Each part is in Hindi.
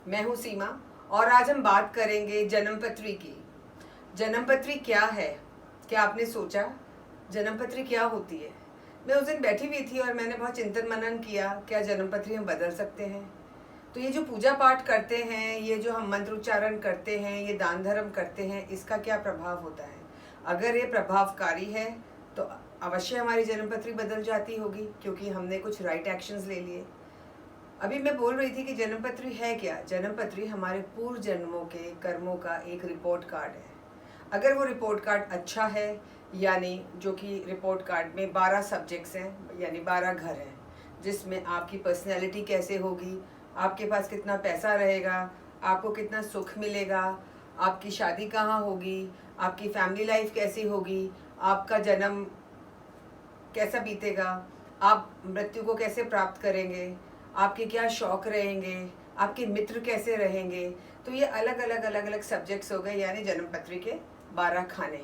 मैं हूं सीमा और आज हम बात करेंगे जन्मपत्री की। जन्मपत्री क्या है? क्या आपने सोचा जन्मपत्री क्या होती है? मैं उस दिन बैठी हुई थी और मैंने बहुत चिंतन मनन किया, क्या जन्मपत्री हम बदल सकते हैं? तो ये जो पूजा पाठ करते हैं, ये जो हम मंत्र उच्चारण करते हैं, ये दान धर्म करते हैं, इसका क्या प्रभाव होता है? अगर ये प्रभावकारी है तो अवश्य हमारी जन्मपत्री बदल जाती होगी, क्योंकि हमने कुछ राइट एक्शंस ले लिए। अभी मैं बोल रही थी कि जन्मपत्री है क्या? जन्मपत्री हमारे पूर्व जन्मों के कर्मों का एक रिपोर्ट कार्ड है। अगर वो रिपोर्ट कार्ड अच्छा है, यानी जो कि रिपोर्ट कार्ड में 12 सब्जेक्ट्स हैं, यानी 12 घर हैं, जिसमें आपकी पर्सनैलिटी कैसे होगी, आपके पास कितना पैसा रहेगा, आपको कितना सुख मिलेगा, आपकी शादी कहाँ होगी, आपकी फैमिली लाइफ कैसी होगी, आपका जन्म कैसा बीतेगा, आप मृत्यु को कैसे प्राप्त करेंगे, आपके क्या शौक रहेंगे, आपके मित्र कैसे रहेंगे। तो ये अलग अलग सब्जेक्ट्स हो गए, यानी जन्मपत्री के 12 खाने।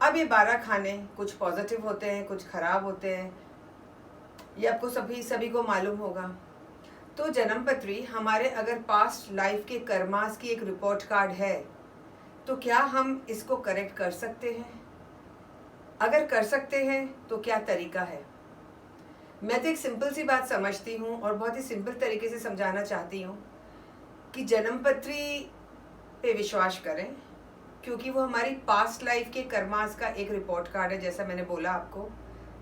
अब ये 12 खाने कुछ पॉजिटिव होते हैं, कुछ खराब होते हैं, ये आपको सभी को मालूम होगा। तो जन्मपत्री हमारे अगर पास्ट लाइफ के कर्मास की एक रिपोर्ट कार्ड है, तो क्या हम इसको करेक्ट कर सकते हैं? अगर कर सकते हैं तो क्या तरीका है? मैं तो एक सिंपल सी बात समझती हूँ और बहुत ही सिंपल तरीके से समझाना चाहती हूँ कि जन्मपत्री पे विश्वास करें, क्योंकि वो हमारी पास्ट लाइफ के कर्मास का एक रिपोर्ट कार्ड है, जैसा मैंने बोला आपको।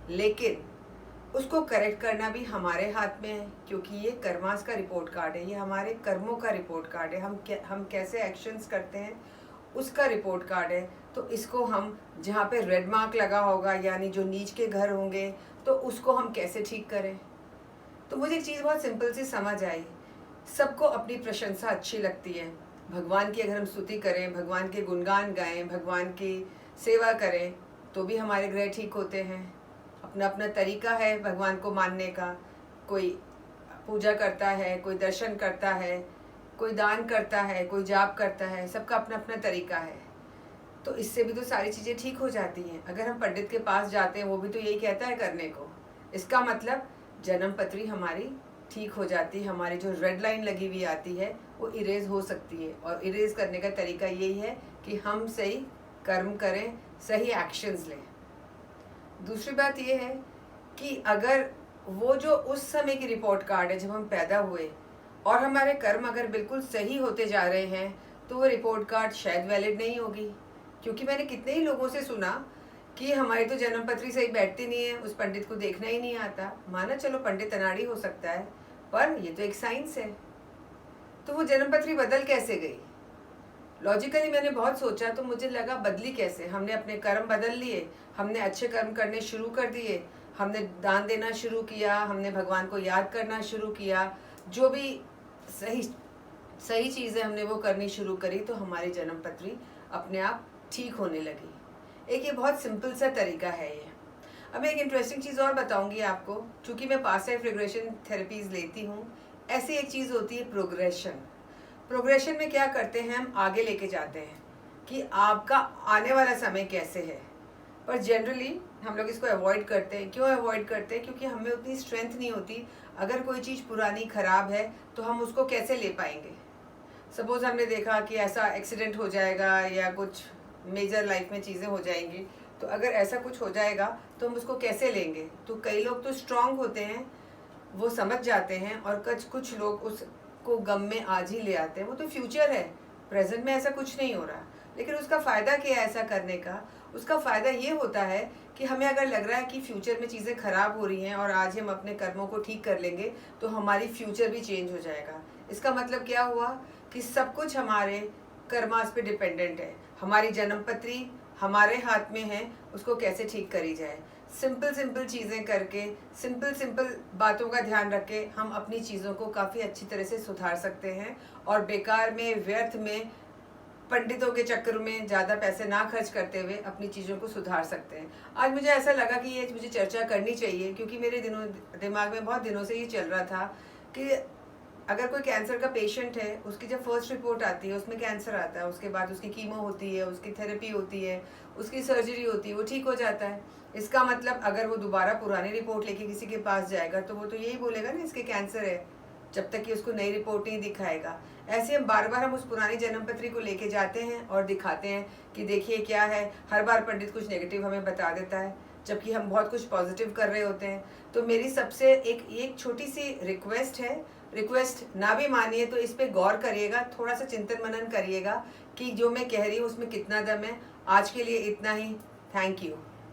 लेकिन उसको करेक्ट करना भी हमारे हाथ में है, क्योंकि ये कर्मास का रिपोर्ट कार्ड है, ये हमारे कर्मों का रिपोर्ट कार्ड है। हम कैसे एक्शंस करते हैं उसका रिपोर्ट कार्ड है। तो इसको हम, जहाँ पे रेड मार्क लगा होगा, यानी जो नीच के घर होंगे, तो उसको हम कैसे ठीक करें? तो मुझे एक चीज़ बहुत सिंपल सी समझ आई। सबको अपनी प्रशंसा अच्छी लगती है। भगवान की अगर हम स्तुति करें, भगवान के गुणगान गाएं, भगवान की सेवा करें, तो भी हमारे ग्रह ठीक होते हैं। अपना अपना तरीका है भगवान को मानने का। कोई पूजा करता है, कोई दर्शन करता है, कोई दान करता है, कोई जाप करता है, सबका अपना अपना तरीका है। तो इससे भी तो सारी चीज़ें ठीक हो जाती हैं। अगर हम पंडित के पास जाते हैं, वो भी तो यही कहता है करने को। इसका मतलब जन्मपत्री हमारी ठीक हो जाती है, हमारी जो रेड लाइन लगी हुई आती है वो इरेज हो सकती है। और इरेज करने का तरीका यही है कि हम सही कर्म करें, सही एक्शंस लें। दूसरी बात ये है कि अगर वो जो उस समय की रिपोर्ट कार्ड है, जब हम पैदा हुए, और हमारे कर्म अगर बिल्कुल सही होते जा रहे हैं, तो वो रिपोर्ट कार्ड शायद वैलिड नहीं होगी। क्योंकि मैंने कितने ही लोगों से सुना कि हमारी तो जन्मपत्री सही बैठती नहीं है, उस पंडित को देखना ही नहीं आता। माना चलो पंडित अनाड़ी हो सकता है, पर ये तो एक साइंस है। तो वो जन्मपत्री बदल कैसे गई? लॉजिकली मैंने बहुत सोचा, तो मुझे लगा बदली कैसे। हमने अपने कर्म बदल लिए, हमने अच्छे कर्म करने शुरू कर दिए, हमने दान देना शुरू किया, हमने भगवान को याद करना शुरू किया, जो भी सही सही चीज़ें हमने वो करनी शुरू करी, तो हमारी जन्मपत्री अपने आप ठीक होने लगी। एक ये बहुत सिंपल सा तरीका है ये। अब मैं एक इंटरेस्टिंग चीज़ और बताऊंगी आपको। चूँकि मैं पास्ट लाइफ रिग्रेशन थेरेपीज लेती हूँ, ऐसी एक चीज़ होती है प्रोग्रेशन। प्रोग्रेशन में क्या करते हैं, हम आगे लेके जाते हैं कि आपका आने वाला समय कैसे है। पर जनरली हम लोग इसको अवॉइड करते हैं। क्यों अवॉइड करते हैं? क्योंकि हमें उतनी स्ट्रेंथ नहीं होती। अगर कोई चीज़ पुरानी ख़राब है तो हम उसको कैसे ले पाएंगे? सपोज़ हमने देखा कि ऐसा एक्सीडेंट हो जाएगा या कुछ मेजर लाइफ में चीज़ें हो जाएंगी, तो अगर ऐसा कुछ हो जाएगा तो हम उसको कैसे लेंगे? तो कई लोग तो स्ट्रांग होते हैं, वो समझ जाते हैं, और कुछ लोग उसको गम में आज ही ले आते हैं। वो तो फ्यूचर है, प्रेजेंट में ऐसा कुछ नहीं हो रहा। लेकिन उसका फ़ायदा क्या है ऐसा करने का? उसका फ़ायदा ये होता है कि हमें अगर लग रहा है कि फ्यूचर में चीज़ें ख़राब हो रही हैं और आज हम अपने कर्मों को ठीक कर लेंगे, तो हमारी फ्यूचर भी चेंज हो जाएगा। इसका मतलब क्या हुआ कि सब कुछ हमारे कर्मास पे डिपेंडेंट है। हमारी जन्मपत्री हमारे हाथ में है, उसको कैसे ठीक करी जाए। सिंपल चीज़ें करके, सिंपल बातों का ध्यान रख के हम अपनी चीज़ों को काफ़ी अच्छी तरह से सुधार सकते हैं, और बेकार में, व्यर्थ में, पंडितों के चक्कर में ज़्यादा पैसे ना खर्च करते हुए अपनी चीज़ों को सुधार सकते हैं। आज मुझे ऐसा लगा कि ये मुझे चर्चा करनी चाहिए, क्योंकि मेरे दिमाग में बहुत दिनों से ये चल रहा था कि अगर कोई कैंसर का पेशेंट है, उसकी जब फर्स्ट रिपोर्ट आती है उसमें कैंसर आता है, उसके बाद उसकी कीमो होती है, उसकी थेरेपी होती है, उसकी सर्जरी होती है, वो ठीक हो जाता है। इसका मतलब अगर वो दोबारा पुरानी रिपोर्ट लेके किसी के पास जाएगा, तो वो तो यही बोलेगा ना इसके कैंसर है, जब तक कि उसको नई रिपोर्ट नहीं दिखाएगा। ऐसे हम बार बार हम उस पुरानी जन्म पत्री को लेके जाते हैं और दिखाते हैं कि देखिए क्या है। हर बार पंडित कुछ नेगेटिव हमें बता देता है, जबकि हम बहुत कुछ पॉजिटिव कर रहे होते हैं। तो मेरी सबसे एक छोटी सी रिक्वेस्ट है, रिक्वेस्ट ना भी मानिए तो इस पे गौर करिएगा, थोड़ा सा चिंतन मनन करिएगा कि जो मैं कह रही हूँ उसमें कितना दम है। आज के लिए इतना ही। Thank you.